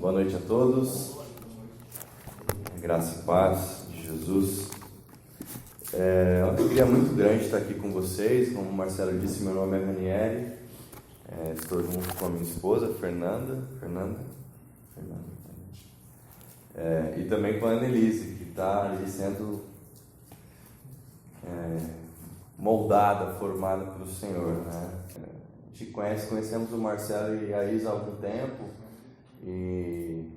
Boa noite a todos, graça e paz de Jesus. É uma alegria muito grande estar aqui com vocês. Como o Marcelo disse, meu nome é Ranieri, estou junto com a minha esposa, Fernanda, e também com a Annelise, que está ali sendo moldada, formada pelo Senhor, né? A gente conhecemos o Marcelo e a Isa há algum tempo, e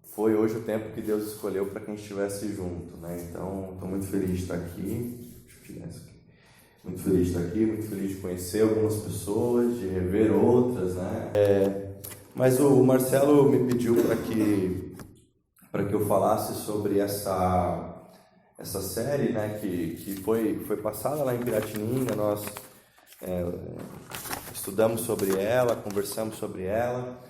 foi hoje o tempo que Deus escolheu para quem estivesse junto, né? Então, estou muito feliz de estar aqui. Muito feliz de estar aqui, muito feliz de conhecer algumas pessoas, de rever outras, né? Mas o Marcelo me pediu para que eu falasse sobre essa série, né? Que foi passada lá em Piratininga. Nós estudamos sobre ela, conversamos sobre ela,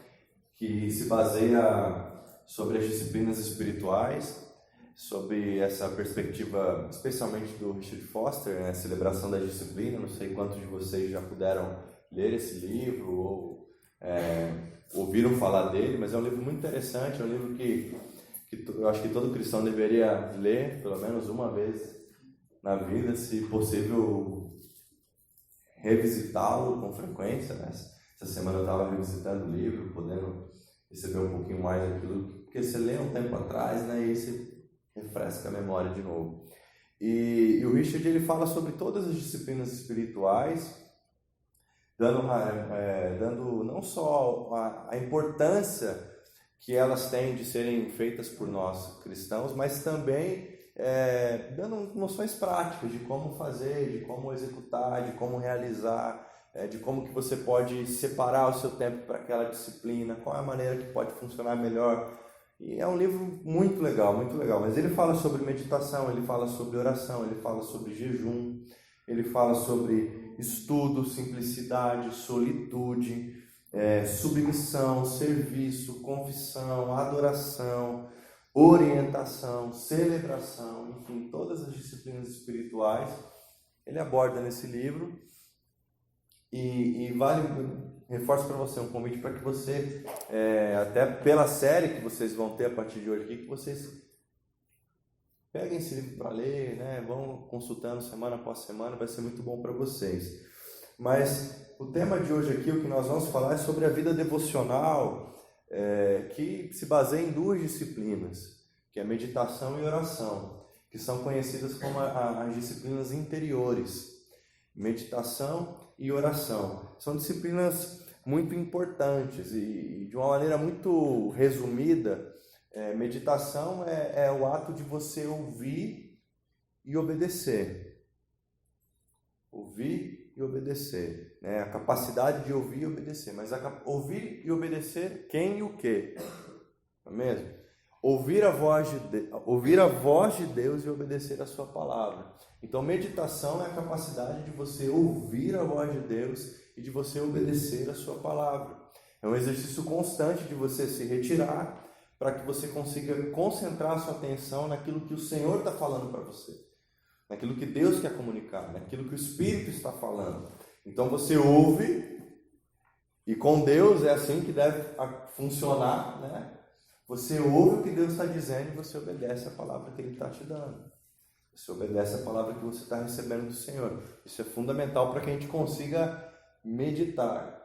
que se baseia sobre as disciplinas espirituais, sobre essa perspectiva, especialmente do Richard Foster, né, celebração da disciplina. Não sei quantos de vocês já puderam ler esse livro ou ouviram falar dele, mas é um livro muito interessante, é um livro que eu acho que todo cristão deveria ler pelo menos uma vez na vida, se possível revisitá-lo com frequência, né? Essa semana eu estava revisitando o livro, podendo receber um pouquinho mais daquilo, porque você lê um tempo atrás, né, e você refresca a memória de novo. E o Richard, ele fala sobre todas as disciplinas espirituais, dando não só a importância que elas têm de serem feitas por nós cristãos, mas também dando noções práticas de como fazer, de como executar, de como realizar, de como que você pode separar o seu tempo para aquela disciplina, qual é a maneira que pode funcionar melhor. E é um livro muito legal, mas ele fala sobre meditação, ele fala sobre oração, ele fala sobre jejum, ele fala sobre estudo, simplicidade, solitude, submissão, serviço, confissão, adoração, orientação, celebração, enfim, todas as disciplinas espirituais ele aborda nesse livro. E reforço para você um convite para que você, até pela série que vocês vão ter a partir de hoje aqui, que vocês peguem esse livro para ler, né? Vão consultando semana após semana, vai ser muito bom para vocês. Mas o tema de hoje aqui, o que nós vamos falar é sobre a vida devocional, que se baseia em duas disciplinas, que é meditação e oração, que são conhecidas como as disciplinas interiores. Meditação e oração são disciplinas muito importantes e de uma maneira muito resumida, meditação é o ato de você ouvir e obedecer. Ouvir e obedecer, né? A capacidade de ouvir e obedecer, mas ouvir e obedecer quem e o quê? Não é mesmo? Ouvir a voz de Deus e obedecer a sua palavra. Então, meditação é a capacidade de você ouvir a voz de Deus e de você obedecer a sua palavra. É um exercício constante de você se retirar para que você consiga concentrar a sua atenção naquilo que o Senhor está falando para você, naquilo que Deus quer comunicar, naquilo que o Espírito está falando. Então, você ouve, e com Deus é assim que deve funcionar, né? Você ouve o que Deus está dizendo e você obedece a palavra que Ele está te dando. Você obedece a palavra que você está recebendo do Senhor. Isso é fundamental para que a gente consiga meditar.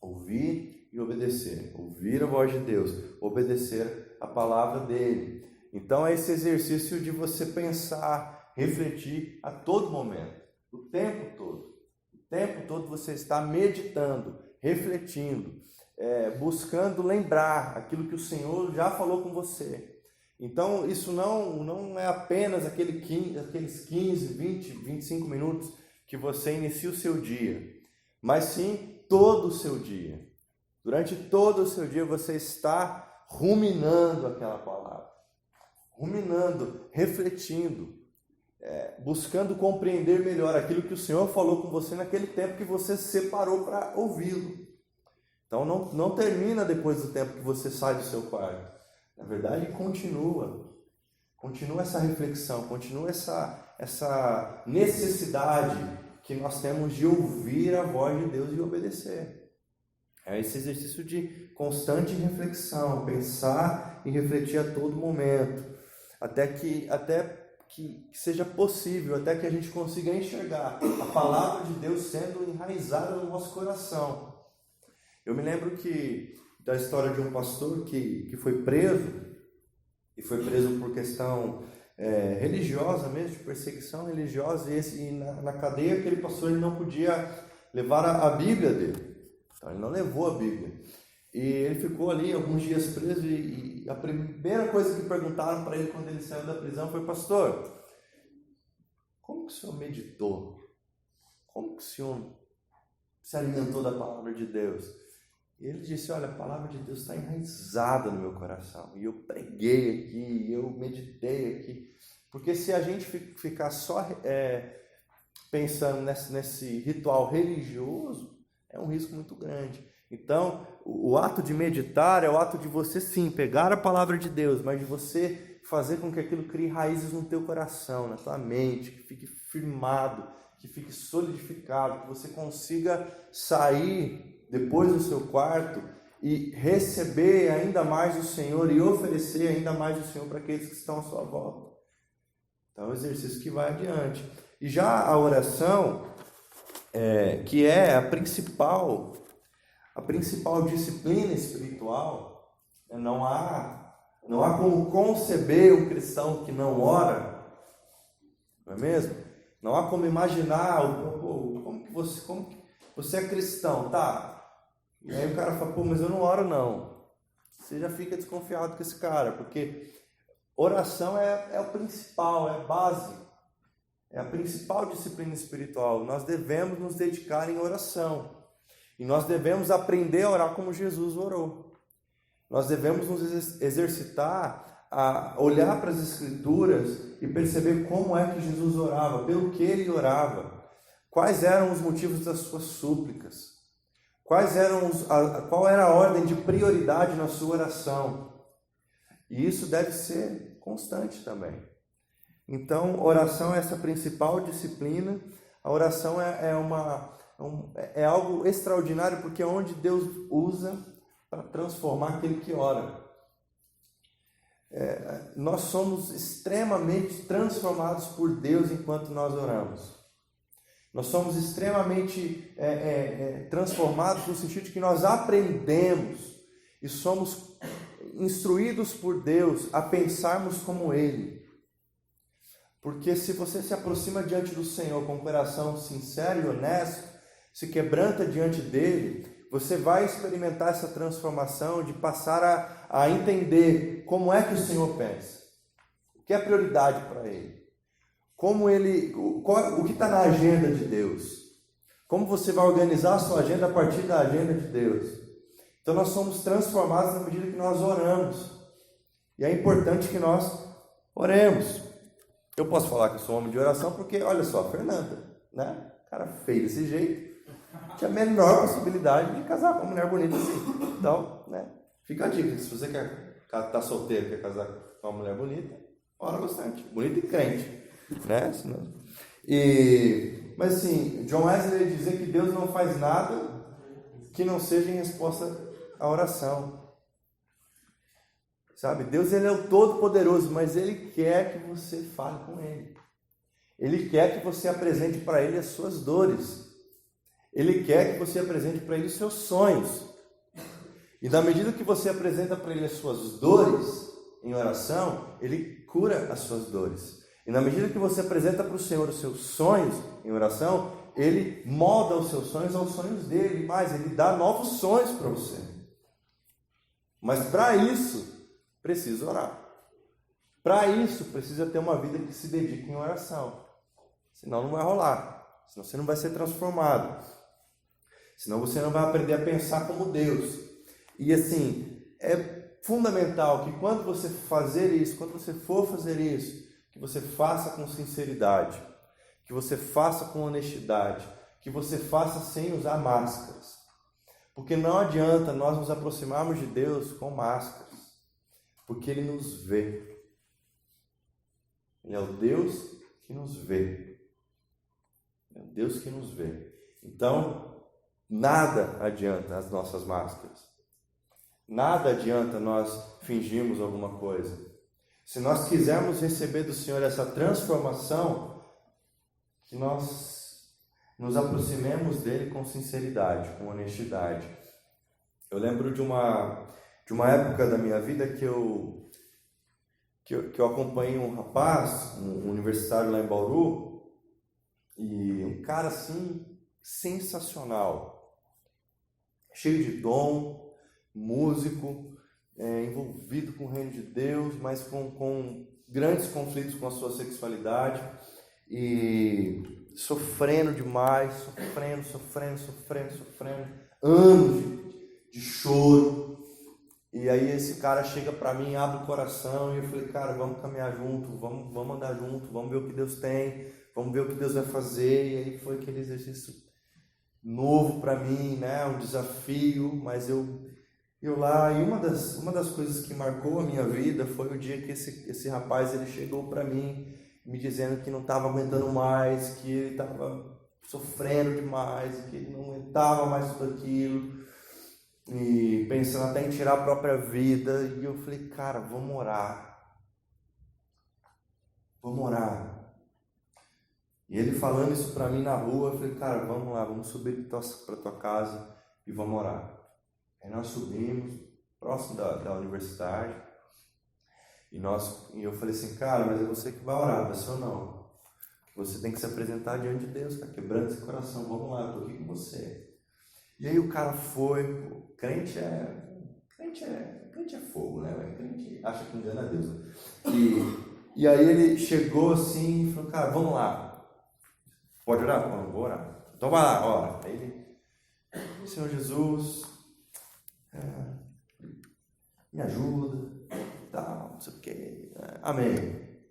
Ouvir e obedecer. Ouvir a voz de Deus. Obedecer a palavra dEle. Então é esse exercício de você pensar, refletir a todo momento. O tempo todo. O tempo todo você está meditando, refletindo. Buscando lembrar aquilo que o Senhor já falou com você. Então isso não é apenas aqueles 15, 20, 25 minutos que você inicia o seu dia, mas sim todo o seu dia. Durante todo o seu dia você está ruminando aquela palavra, ruminando, refletindo, buscando compreender melhor aquilo que o Senhor falou com você naquele tempo que você separou para ouvi-lo. Então não termina depois do tempo que você sai do seu quarto. Na verdade, continua essa reflexão, continua essa necessidade que nós temos de ouvir a voz de Deus e obedecer. É esse exercício de constante reflexão, pensar e refletir a todo momento, até que seja possível, até que a gente consiga enxergar a palavra de Deus sendo enraizada no nosso coração. Eu me lembro da história de um pastor que foi preso, e foi preso por questão religiosa mesmo, de perseguição religiosa, e na cadeia aquele pastor ele não podia levar a Bíblia dele. Então, ele não levou a Bíblia. E ele ficou ali alguns dias preso e a primeira coisa que perguntaram para ele quando ele saiu da prisão foi: pastor, como que o senhor meditou? Como que o senhor se alimentou da palavra de Deus? E ele disse: olha, a palavra de Deus está enraizada no meu coração. E eu preguei aqui, eu meditei aqui. Porque se a gente ficar só pensando nesse ritual religioso, é um risco muito grande. Então, o ato de meditar é o ato de você, sim, pegar a palavra de Deus, mas de você fazer com que aquilo crie raízes no teu coração, na tua mente, que fique firmado, que fique solidificado, que você consiga sair depois do seu quarto e receber ainda mais o Senhor e oferecer ainda mais o Senhor para aqueles que estão à sua volta. Então, é um exercício que vai adiante. E já a oração, que é a principal disciplina espiritual, não há como conceber um cristão que não ora, não é mesmo? Não há como imaginar como que você é cristão, tá? E aí o cara fala: pô, mas eu não oro não. Você já fica desconfiado com esse cara, porque oração é o principal, é a base. É a principal disciplina espiritual. Nós devemos nos dedicar em oração. E nós devemos aprender a orar como Jesus orou. Nós devemos nos exercitar a olhar para as Escrituras e perceber como é que Jesus orava, pelo que ele orava, quais eram os motivos das suas súplicas, qual era a ordem de prioridade na sua oração. E isso deve ser constante também. Então, oração é essa principal disciplina. A oração é algo extraordinário, porque é onde Deus usa para transformar aquele que ora. Nós somos extremamente transformados por Deus enquanto nós oramos. Nós somos extremamente transformados no sentido de que nós aprendemos e somos instruídos por Deus a pensarmos como Ele. Porque se você se aproxima diante do Senhor com um coração sincero e honesto, se quebranta diante dele, você vai experimentar essa transformação de passar a entender como é que o Senhor pensa, o que é prioridade para ele, o que está na agenda de Deus, como você vai organizar a sua agenda a partir da agenda de Deus. Então nós somos transformados na medida que nós oramos, e é importante que nós oremos. Eu posso falar que eu sou homem de oração porque, olha só, a Fernanda, né? Cara feio desse jeito, tinha a menor possibilidade de casar com uma mulher bonita assim. Então, né? Fica a dica, se você tá solteiro, quer casar com uma mulher bonita, ora bastante, bonita e crente, né? Mas assim, John Wesley ia dizer que Deus não faz nada que não seja em resposta à oração. Sabe, Deus ele é o Todo-Poderoso, mas Ele quer que você fale com Ele. Ele quer que você apresente para Ele as suas dores. Ele quer que você apresente para Ele os seus sonhos. E na medida que você apresenta para Ele as suas dores em oração, Ele cura as suas dores. E na medida que você apresenta para o Senhor os seus sonhos em oração, Ele molda os seus sonhos aos sonhos dEle. Mais, Ele dá novos sonhos para você. Mas para isso, precisa orar. Para isso, precisa ter uma vida que se dedique em oração. Senão não vai rolar. Senão você não vai ser transformado. Senão você não vai aprender a pensar como Deus. E assim, é fundamental que quando você for fazer isso, que você faça com sinceridade, que você faça com honestidade, que você faça sem usar máscaras. Porque não adianta nós nos aproximarmos de Deus com máscaras. Porque Ele nos vê. Ele é o Deus que nos vê. É o Deus que nos vê. Então, Nada adianta as nossas máscaras. Nada adianta nós fingirmos alguma coisa. Se nós quisermos receber do Senhor essa transformação, que nós nos aproximemos dele com sinceridade, com honestidade. Eu lembro de uma época da minha vida que eu acompanhei um rapaz, um universitário lá em Bauru, e um cara assim, sensacional, cheio de dom, músico, envolvido com o reino de Deus, mas com grandes conflitos com a sua sexualidade, e sofrendo demais, sofrendo, anos de choro. E aí esse cara chega para mim, abre o coração, e eu falei, cara, vamos caminhar junto, vamos andar junto, vamos ver o que Deus tem, vamos ver o que Deus vai fazer. E aí foi aquele exercício novo para mim, né, um desafio, mas eu lá, e uma das coisas que marcou a minha vida foi o dia que esse rapaz, ele chegou para mim, me dizendo que não estava aguentando mais, que ele estava sofrendo demais, que ele não aguentava mais tudo aquilo, e pensando até em tirar a própria vida. E eu falei, cara, vamos orar. E ele falando isso para mim na rua, eu falei, cara, vamos lá, vamos subir para tua casa e vamos orar. Aí nós subimos, próximo da universidade, e eu falei assim, cara, mas é você que vai orar, vai ser ou não? Você tem que se apresentar diante de Deus, tá quebrando esse coração, vamos lá, eu tô aqui com você. E aí o cara foi, crente é fogo, né? Crente acha que engana Deus. E aí ele chegou assim e falou, cara, vamos lá. Pode orar? Não, vou orar. Então vai lá, ora. Aí ele, Senhor Jesus, me ajuda, tal, não sei o que. Amém.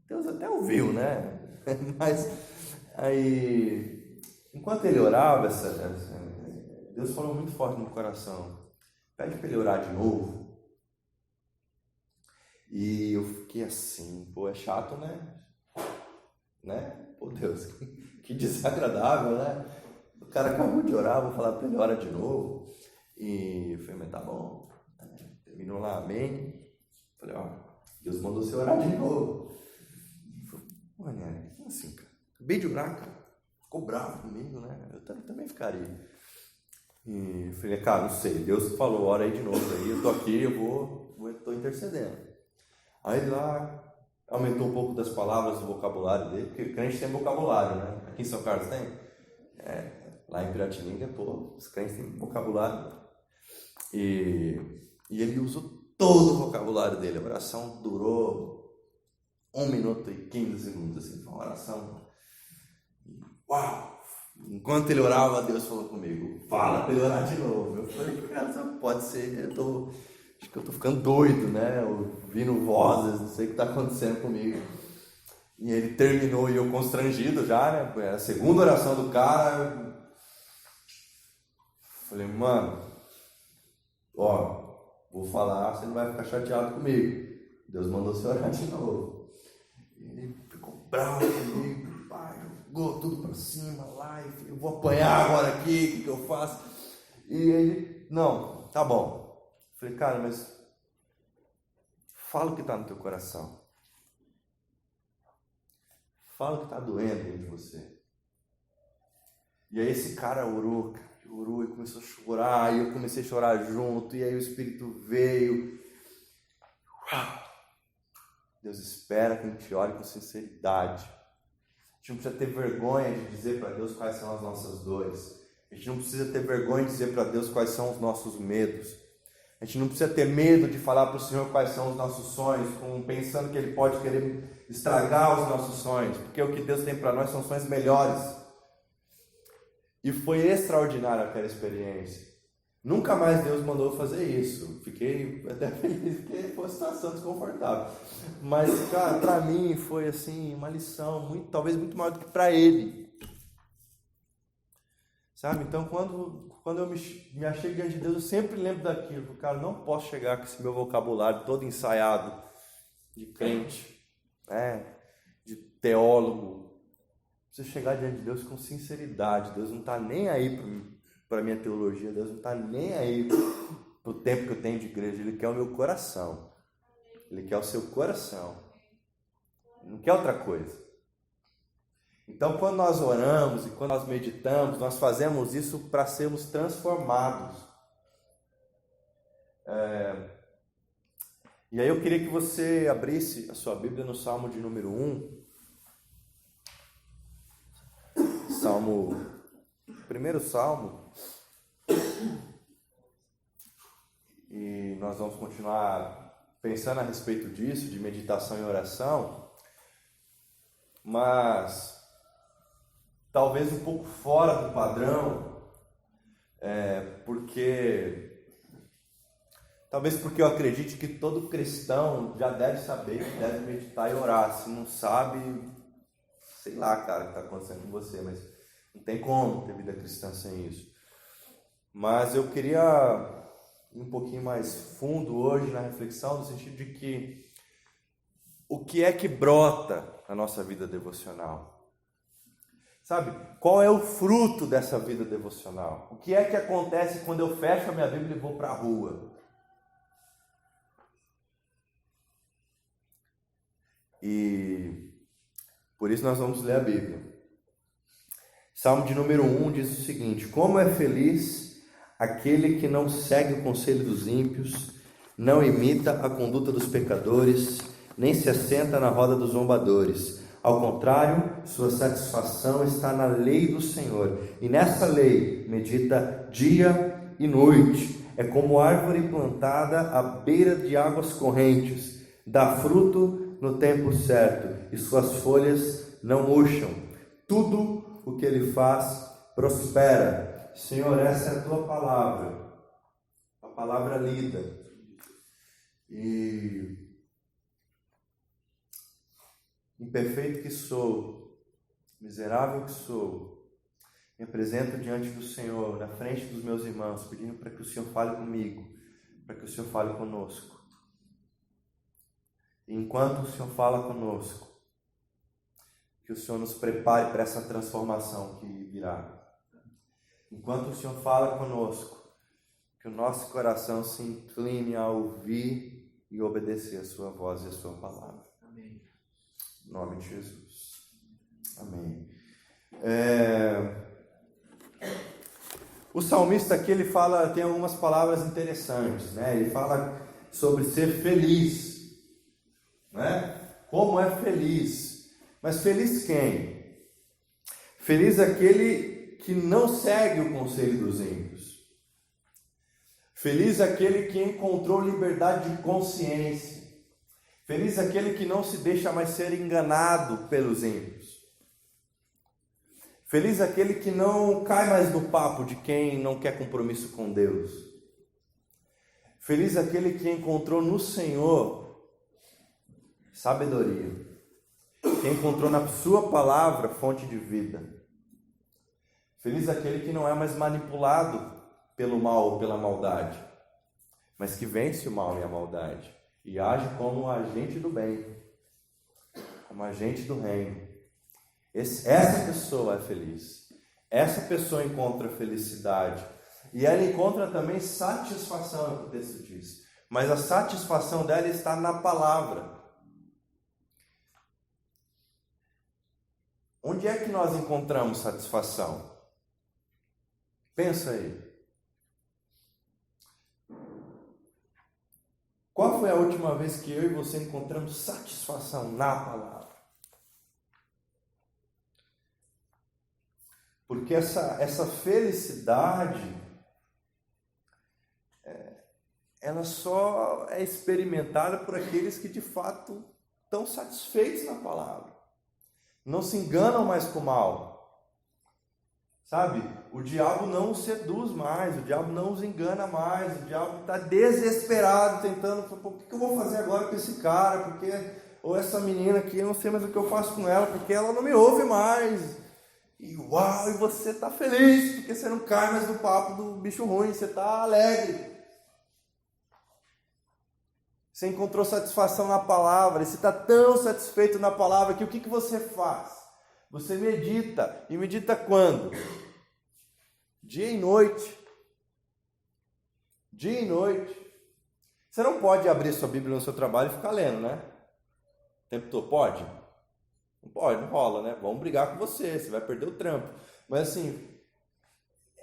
Deus até ouviu, né? Mas aí, enquanto ele orava, Deus falou muito forte no meu coração. Pede para ele orar de novo. E eu fiquei assim, pô, é chato, né? Pô, Deus, que desagradável, né? O cara acabou de orar, vou falar para ele, ora de novo. E eu falei, mas tá bom. Terminou lá, amém. Falei, ó, Deus mandou você orar de novo. Ele falou, pô, né? Como assim, cara? Acabei de orar, cara. Ficou bravo comigo, né? Eu também ficaria. E eu falei, cara, não sei, Deus falou, ora aí de novo aí, eu tô aqui, eu tô intercedendo. Aí lá aumentou um pouco das palavras do vocabulário dele, porque o crente tem vocabulário, né? Aqui em São Carlos tem? Lá em Piratininga, pô, os crentes têm vocabulário. E ele usou todo o vocabulário dele. A oração durou 1 minuto e 15 segundos, assim, foi uma oração. Uau! Enquanto ele orava, Deus falou comigo, fala para ele orar de novo. Eu falei, cara, só pode ser, acho que eu tô ficando doido, né? Ouvindo vozes, não sei o que está acontecendo comigo. E ele terminou e eu constrangido já, né? A segunda oração do cara. Falei, mano, ó, vou falar, você não vai ficar chateado comigo. Deus mandou você orar de novo. Ele ficou bravo comigo, pai, jogou tudo pra cima lá, e eu vou apanhar agora aqui, o que eu faço? E ele, não, tá bom. Falei, cara, mas fala o que tá no teu coração. Fala o que tá doendo dentro de você. E aí esse cara orou e começou a chorar, e eu comecei a chorar junto, e aí o Espírito veio. Uau! Deus espera que a gente ore com sinceridade. A gente não precisa ter vergonha de dizer para Deus quais são as nossas dores. A gente não precisa ter vergonha de dizer para Deus quais são os nossos medos. A gente não precisa ter medo de falar para o Senhor quais são os nossos sonhos, pensando que Ele pode querer estragar os nossos sonhos, porque o que Deus tem para nós são sonhos melhores. E foi extraordinária aquela experiência. Nunca mais Deus mandou fazer isso. Fiquei até feliz, porque foi uma situação desconfortável. Mas, cara, para mim foi assim uma lição, talvez muito maior do que para ele. Sabe? Então, quando eu me achei diante de Deus, eu sempre lembro daquilo. Cara, não posso chegar com esse meu vocabulário todo ensaiado de crente, de teólogo, Preciso chegar diante de Deus com sinceridade. Deus não está nem aí para a minha teologia. Deus não está nem aí para o tempo que eu tenho de igreja. Ele quer o meu coração. Ele quer o seu coração. Ele não quer outra coisa. Então, quando nós oramos e quando nós meditamos, nós fazemos isso para sermos transformados. E aí eu queria que você abrisse a sua Bíblia no Salmo de número 1. Primeiro Salmo. E nós vamos continuar pensando a respeito disso, de meditação e oração. Mas talvez um pouco fora do padrão, talvez porque eu acredite que todo cristão já deve saber que deve meditar e orar. Se não sabe, sei lá, cara, o que está acontecendo com você, mas não tem como ter vida cristã sem isso. Mas eu queria ir um pouquinho mais fundo hoje na reflexão, no sentido de que o que é que brota na nossa vida devocional? Sabe, qual é o fruto dessa vida devocional? O que é que acontece quando eu fecho a minha Bíblia e vou para a rua? E por isso nós vamos ler a Bíblia. Salmo de número 1 diz o seguinte: como é feliz aquele que não segue o conselho dos ímpios, não imita a conduta dos pecadores, nem se assenta na roda dos zombadores. Ao contrário, sua satisfação está na lei do Senhor, e nessa lei medita dia e noite. É como árvore plantada à beira de águas correntes, dá fruto no tempo certo, e suas folhas não murcham. Tudo o que ele faz prospera. Senhor, essa é a tua palavra, a palavra lida. E imperfeito que sou, miserável que sou, me apresento diante do Senhor, na frente dos meus irmãos, pedindo para que o Senhor fale comigo, para que o Senhor fale conosco. E enquanto o Senhor fala conosco, que o Senhor nos prepare para essa transformação que virá. Enquanto o Senhor fala conosco, que o nosso coração se incline a ouvir e obedecer a sua voz e a sua palavra. Amém. Em nome de Jesus. Amém. O salmista aqui, ele fala, tem algumas palavras interessantes, né? Ele fala sobre ser feliz, né? Como é feliz? Mas feliz quem? Feliz aquele que não segue o conselho dos ímpios. Feliz aquele que encontrou liberdade de consciência. Feliz aquele que não se deixa mais ser enganado pelos ímpios. Feliz aquele que não cai mais no papo de quem não quer compromisso com Deus. Feliz aquele que encontrou no Senhor sabedoria. Que encontrou na sua palavra fonte de vida. Feliz aquele que não é mais manipulado pelo mal ou pela maldade, mas que vence o mal e a maldade. E age como um agente do bem, como agente do reino. Essa pessoa é feliz. Essa pessoa encontra felicidade. E ela encontra também satisfação, é o que o texto diz. Mas a satisfação dela está na palavra. Onde é que nós encontramos satisfação? Pensa aí. Qual foi a última vez que eu e você encontramos satisfação na palavra? Porque essa felicidade, ela só é experimentada por aqueles que de fato estão satisfeitos na palavra. Não se enganam mais com o mal. Sabe? O diabo não os seduz mais, o diabo não os engana mais, o diabo está desesperado, tentando, o que eu vou fazer agora com esse cara, porque, ou essa menina aqui, eu não sei mais o que eu faço com ela, porque ela não me ouve mais. E uau, e você está feliz, porque você não cai mais no papo do bicho ruim, você está alegre. Você encontrou satisfação na palavra, e você está tão satisfeito na palavra que o que você faz? Você medita. E medita quando? Dia e noite. Dia e noite. Você não pode abrir sua Bíblia no seu trabalho e ficar lendo, né? O tempo todo. Pode? Não pode, não rola, né? Vão brigar com você vai perder o trampo. Mas assim,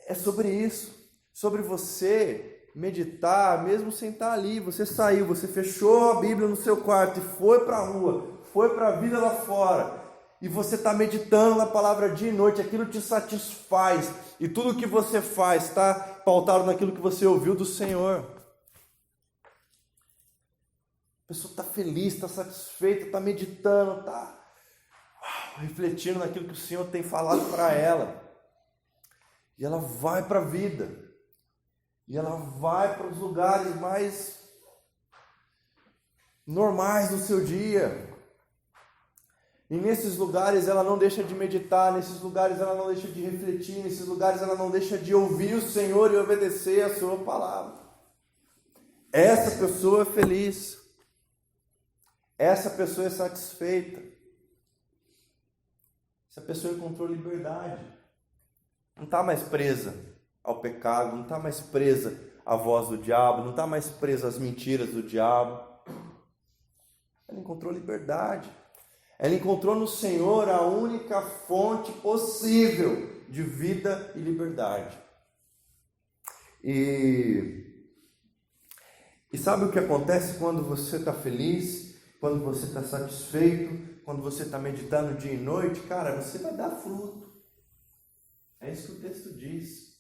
é sobre isso. Sobre você meditar, mesmo sem estar ali. Você saiu, você fechou a Bíblia no seu quarto e foi para a rua, foi para a vida lá fora. E você está meditando na palavra dia e noite, aquilo te satisfaz. E tudo que você faz está pautado naquilo que você ouviu do Senhor. A pessoa está feliz, está satisfeita, está meditando, está refletindo naquilo que o Senhor tem falado para ela. E ela vai para a vida. E ela vai para os lugares mais normais do seu dia. E nesses lugares ela não deixa de meditar, nesses lugares ela não deixa de refletir, nesses lugares ela não deixa de ouvir o Senhor e obedecer a sua palavra. Essa pessoa é feliz. Essa pessoa é satisfeita. Essa pessoa encontrou liberdade. Não está mais presa ao pecado, não está mais presa à voz do diabo, não está mais presa às mentiras do diabo. Ela encontrou liberdade. Ela encontrou no Senhor a única fonte possível de vida e liberdade. E sabe o que acontece quando você está feliz, quando você está satisfeito, quando você está meditando dia e noite? Cara, você vai dar fruto. É isso que o texto diz.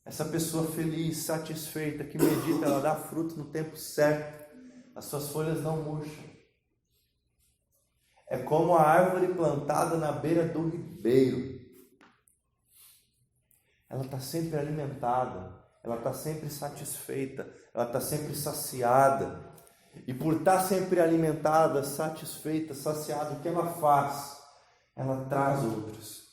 Essa pessoa feliz, satisfeita, que medita, ela dá fruto no tempo certo. As suas folhas não murcham. É como a árvore plantada na beira do ribeiro. Ela está sempre alimentada, ela está sempre satisfeita, ela está sempre saciada. E por estar sempre alimentada, satisfeita, saciada, o que ela faz? Ela traz outros.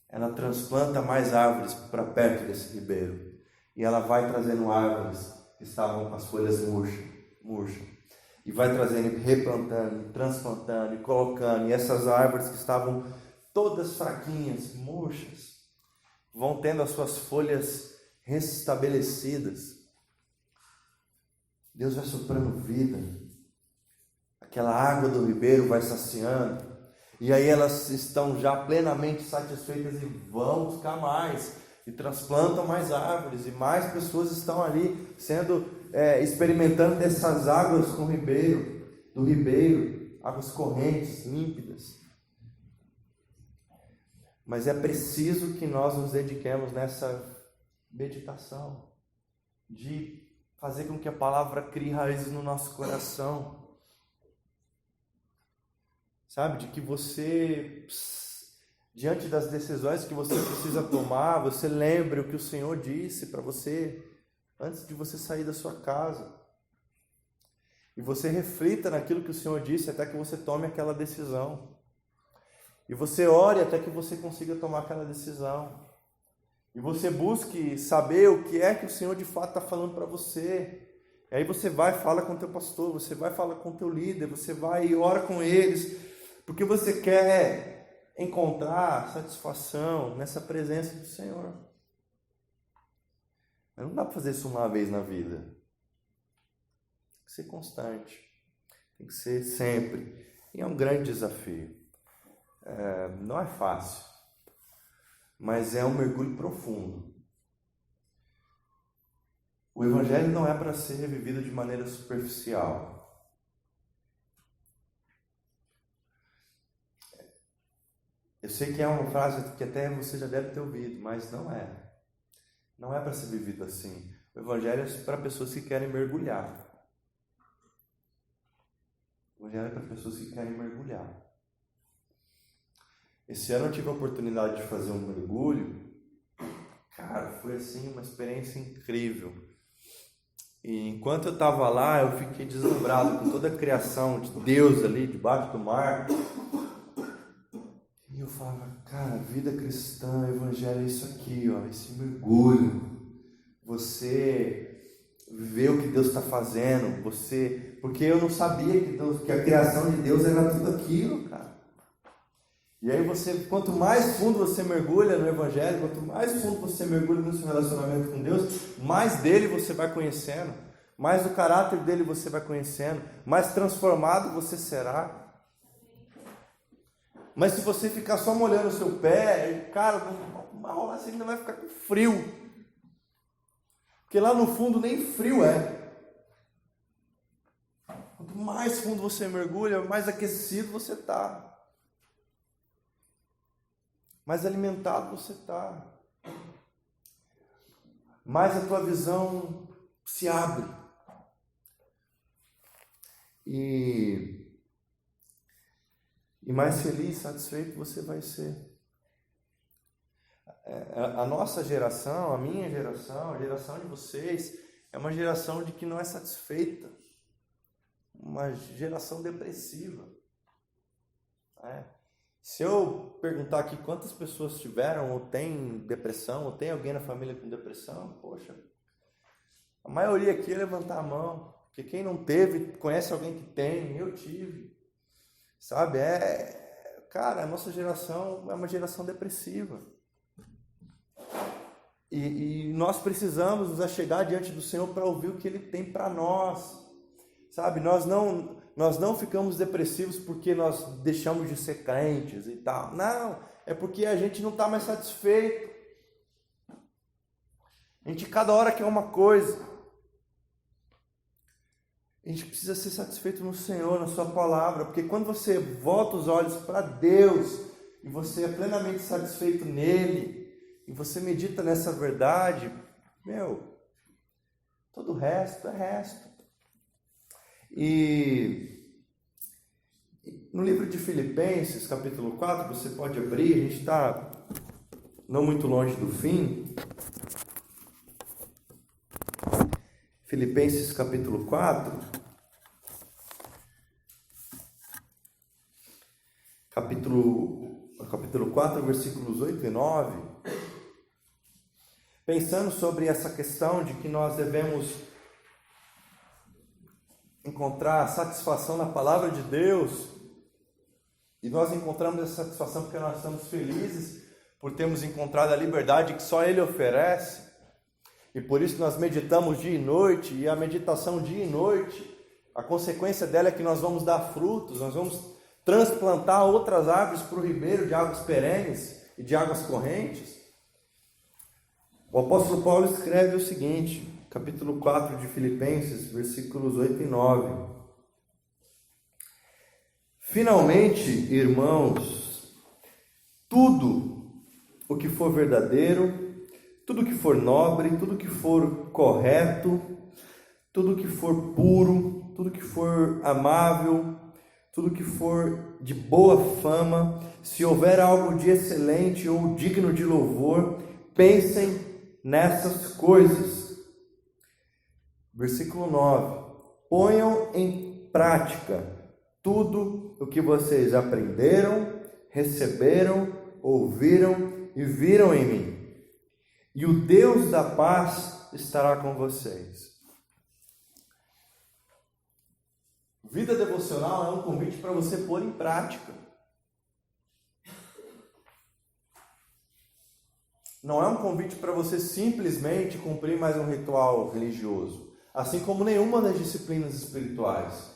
Ela transplanta mais árvores para perto desse ribeiro. E ela vai trazendo árvores que estavam com as folhas murchas. E vai trazendo, replantando, transplantando e colocando. E essas árvores que estavam todas fraquinhas, murchas, vão tendo as suas folhas restabelecidas. Deus vai soprando vida. Aquela água do ribeiro vai saciando. E aí elas estão já plenamente satisfeitas e vão buscar mais. E transplantam mais árvores. E mais pessoas estão ali sendo experimentando dessas águas do ribeiro, águas correntes, límpidas. Mas é preciso que nós nos dediquemos nessa meditação, de fazer com que a palavra crie raízes no nosso coração. Sabe, de que você, diante das decisões que você precisa tomar, você lembre o que o Senhor disse para você antes de você sair da sua casa. E você reflita naquilo que o Senhor disse até que você tome aquela decisão. E você ore até que você consiga tomar aquela decisão. E você busque saber o que é que o Senhor de fato está falando para você. E aí você vai e fala com o teu pastor, você vai e fala com o teu líder, você vai e ora com eles, porque você quer encontrar satisfação nessa presença do Senhor. Mas não dá para fazer isso uma vez na vida. Tem que ser constante. Tem que ser sempre. E é um grande desafio. Não é fácil. Mas é um mergulho profundo. O Evangelho não é para ser revivido de maneira superficial. Eu sei que é uma frase que até você já deve ter ouvido, mas não é. Não é para ser vivido assim. O Evangelho é para pessoas que querem mergulhar. O Evangelho é para pessoas que querem mergulhar. Esse ano eu tive a oportunidade de fazer um mergulho. Cara, foi assim uma experiência incrível. E enquanto eu estava lá, eu fiquei deslumbrado com toda a criação de Deus ali debaixo do mar. E eu falava, cara, vida cristã, evangelho é isso aqui, ó, esse mergulho. Você vê o que Deus está fazendo, porque eu não sabia que a criação de Deus era tudo aquilo, cara. E aí quanto mais fundo você mergulha no Evangelho, quanto mais fundo você mergulha no seu relacionamento com Deus, mais dele você vai conhecendo, mais do caráter dele você vai conhecendo, mais transformado você será. Mas se você ficar só molhando o seu pé, cara, uma rola assim ainda vai ficar com frio. Porque lá no fundo nem frio é. Quanto mais fundo você mergulha, mais aquecido você está. Mais alimentado você está. Mais a tua visão se abre. E mais feliz, satisfeito você vai ser. A nossa geração, a minha geração, a geração de vocês, é uma geração de que não é satisfeita. Uma geração depressiva. Se eu perguntar aqui quantas pessoas tiveram ou têm depressão, ou tem alguém na família com depressão, poxa, a maioria aqui ia levantar a mão. Porque quem não teve, conhece alguém que tem, eu tive. Sabe, cara, a nossa geração é uma geração depressiva. E nós precisamos nos achegar diante do Senhor para ouvir o que Ele tem para nós. Sabe, nós não ficamos depressivos porque nós deixamos de ser crentes e tal. Não, é porque a gente não está mais satisfeito. A gente cada hora quer uma coisa. A gente precisa ser satisfeito no Senhor, na sua palavra, porque quando você volta os olhos para Deus e você é plenamente satisfeito nele, e você medita nessa verdade, todo o resto é resto. E no livro de Filipenses, capítulo 4, você pode abrir, a gente está não muito longe do fim. Filipenses capítulo 4, capítulo 4, versículos 8 e 9, pensando sobre essa questão de que nós devemos encontrar satisfação na palavra de Deus, e nós encontramos essa satisfação porque nós estamos felizes por termos encontrado a liberdade que só Ele oferece. E por isso nós meditamos dia e noite, e a meditação dia e noite, a consequência dela é que nós vamos dar frutos, nós vamos transplantar outras árvores para o ribeiro de águas perenes e de águas correntes. O apóstolo Paulo escreve o seguinte, capítulo 4 de Filipenses, versículos 8 e 9. Finalmente, irmãos, tudo o que for verdadeiro, tudo que for nobre, tudo que for correto, tudo que for puro, tudo que for amável, tudo que for de boa fama, se houver algo de excelente ou digno de louvor, pensem nessas coisas. Versículo 9. Ponham em prática tudo o que vocês aprenderam, receberam, ouviram e viram em mim. E o Deus da paz estará com vocês. Vida devocional é um convite para você pôr em prática. Não é um convite para você simplesmente cumprir mais um ritual religioso, assim como nenhuma das disciplinas espirituais.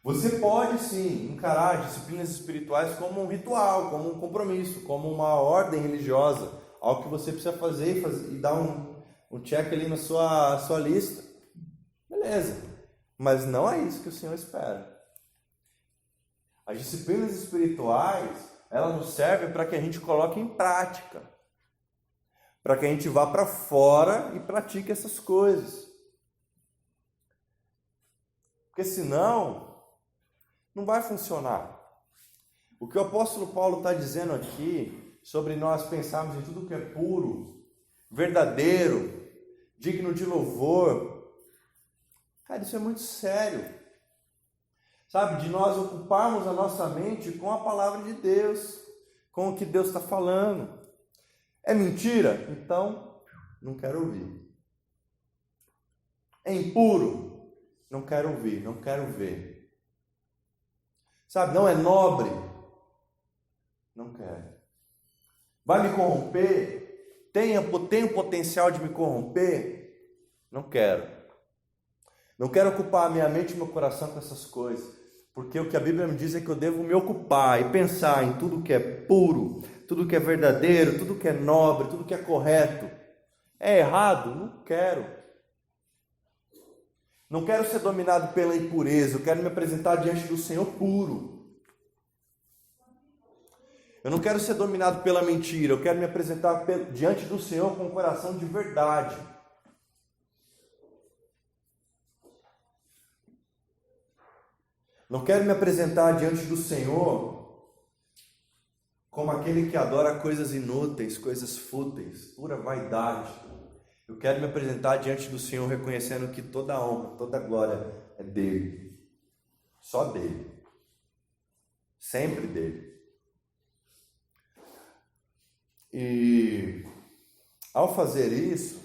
Você pode sim encarar disciplinas espirituais como um ritual, como um compromisso, como uma ordem religiosa, algo que você precisa fazer e dar um check ali na sua lista. Beleza. Mas não é isso que o Senhor espera. As disciplinas espirituais, elas nos servem para que a gente coloque em prática. Para que a gente vá para fora e pratique essas coisas. Porque senão, não vai funcionar. O que o apóstolo Paulo está dizendo aqui, sobre nós pensarmos em tudo que é puro, verdadeiro, digno de louvor, cara, isso é muito sério. Sabe, de nós ocuparmos a nossa mente com a palavra de Deus, com o que Deus está falando. É mentira? Então, não quero ouvir. É impuro? Não quero ouvir, não quero ver. Sabe, não é nobre? Não quero. Vai me corromper? Tem o potencial de me corromper? Não quero. Não quero ocupar a minha mente e meu coração com essas coisas. Porque o que a Bíblia me diz é que eu devo me ocupar e pensar em tudo que é puro, tudo que é verdadeiro, tudo que é nobre, tudo que é correto. É errado? Não quero. Não quero ser dominado pela impureza, eu quero me apresentar diante do Senhor puro. Eu não quero ser dominado pela mentira, eu quero me apresentar diante do Senhor com um coração de verdade. Não quero me apresentar diante do Senhor como aquele que adora coisas inúteis, coisas fúteis, pura vaidade. Eu quero me apresentar diante do Senhor reconhecendo que toda a honra, toda a glória é dele. Só dele. Sempre dele. E ao fazer isso,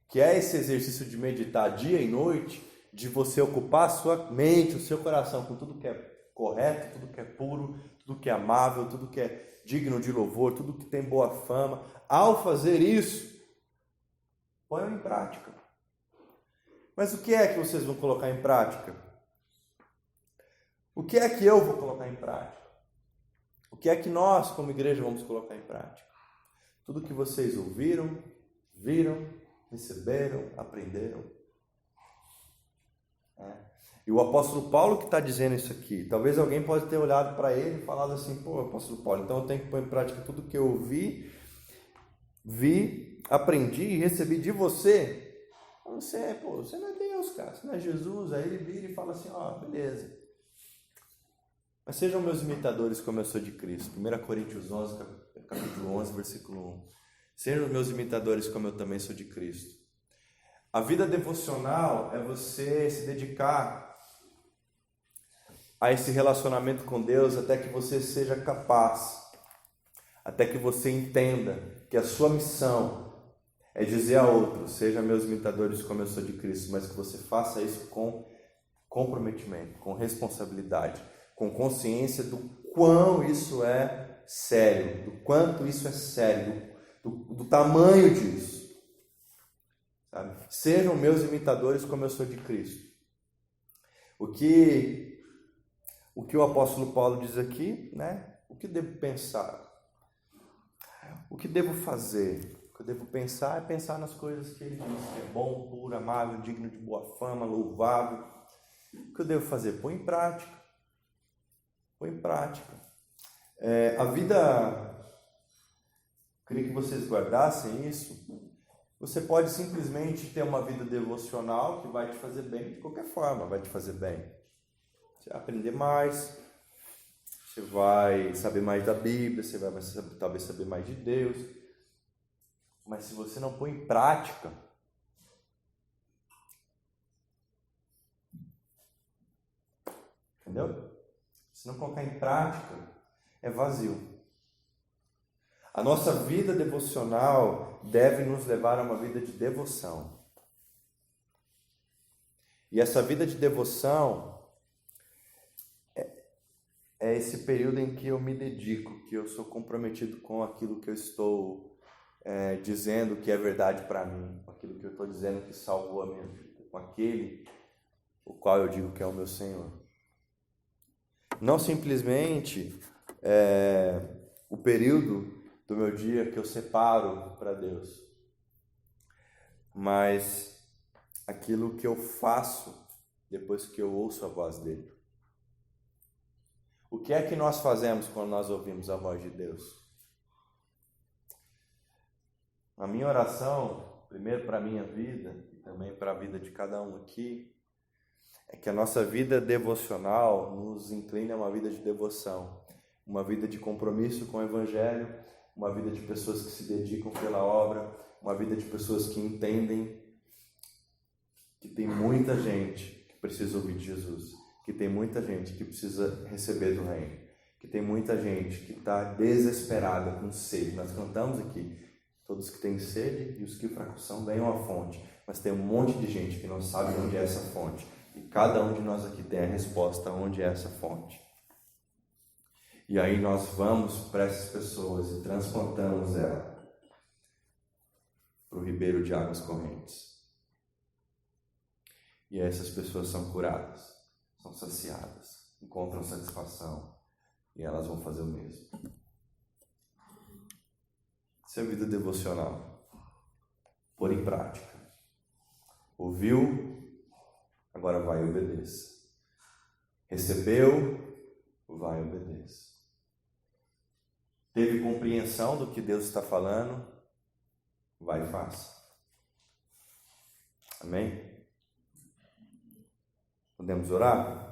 que é esse exercício de meditar dia e noite, de você ocupar a sua mente, o seu coração com tudo que é correto, tudo que é puro, tudo que é amável, tudo que é digno de louvor, tudo que tem boa fama. Ao fazer isso, ponham em prática. Mas o que é que vocês vão colocar em prática? O que é que eu vou colocar em prática? O que é que nós, como igreja, vamos colocar em prática? Tudo que vocês ouviram, viram, receberam, aprenderam. E o apóstolo Paulo que está dizendo isso aqui. Talvez alguém pode ter olhado para ele e falado assim: pô, apóstolo Paulo, então eu tenho que pôr em prática tudo que eu ouvi, vi, aprendi e recebi de você. Você não é Deus, cara, você não é Jesus. Aí ele vira e fala assim: ó, beleza. Mas sejam meus imitadores como eu sou de Cristo. 1 Coríntios 11, capítulo 11, versículo 1. Sejam meus imitadores como eu também sou de Cristo. A vida devocional é você se dedicar a esse relacionamento com Deus até que você seja capaz, até que você entenda que a sua missão é dizer a outros: sejam meus imitadores como eu sou de Cristo, mas que você faça isso com comprometimento, com responsabilidade, com consciência do quão isso é sério, do quanto isso é sério, do tamanho disso. Sabe? Sejam meus imitadores como eu sou de Cristo. O que o apóstolo Paulo diz aqui, né? O que devo pensar? O que devo fazer? O que eu devo pensar é pensar nas coisas que ele diz, que é bom, puro, amável, digno de boa fama, louvável. O que eu devo fazer? Põe em prática. Põe em prática. A vida, queria que vocês guardassem isso. Você pode simplesmente ter uma vida devocional que vai te fazer bem, de qualquer forma vai te fazer bem. Você vai aprender mais, você vai saber mais da Bíblia, você vai talvez saber mais de Deus. Mas se você não põe em prática, entendeu? Se não colocar em prática, é vazio. A nossa vida devocional deve nos levar a uma vida de devoção. E essa vida de devoção é esse período em que eu me dedico, que eu sou comprometido com aquilo que eu estou dizendo que é verdade para mim, com aquilo que eu estou dizendo que salvou a minha vida, com aquele o qual eu digo que é o meu Senhor. Não simplesmente o período do meu dia que eu separo para Deus, mas aquilo que eu faço depois que eu ouço a voz dele. O que é que nós fazemos quando nós ouvimos a voz de Deus? A minha oração, primeiro para a minha vida e também para a vida de cada um aqui, é que a nossa vida devocional nos incline a uma vida de devoção, uma vida de compromisso com o Evangelho, uma vida de pessoas que se dedicam pela obra, uma vida de pessoas que entendem que tem muita gente que precisa ouvir de Jesus, que tem muita gente que precisa receber do reino, que tem muita gente que está desesperada, com sede. Nós cantamos aqui: todos que têm sede e os que fracassam venham à fonte, mas tem um monte de gente que não sabe onde é essa fonte, e cada um de nós aqui tem a resposta onde é essa fonte. E aí nós vamos para essas pessoas e transplantamos ela para o ribeiro de águas correntes. E essas pessoas são curadas, são saciadas, encontram satisfação e elas vão fazer o mesmo. Isso é vida devocional. Pôr em prática. Ouviu, agora vai e obedeça. Recebeu, vai e obedeça. Teve compreensão do que Deus está falando, vai e faça. Amém? Podemos orar?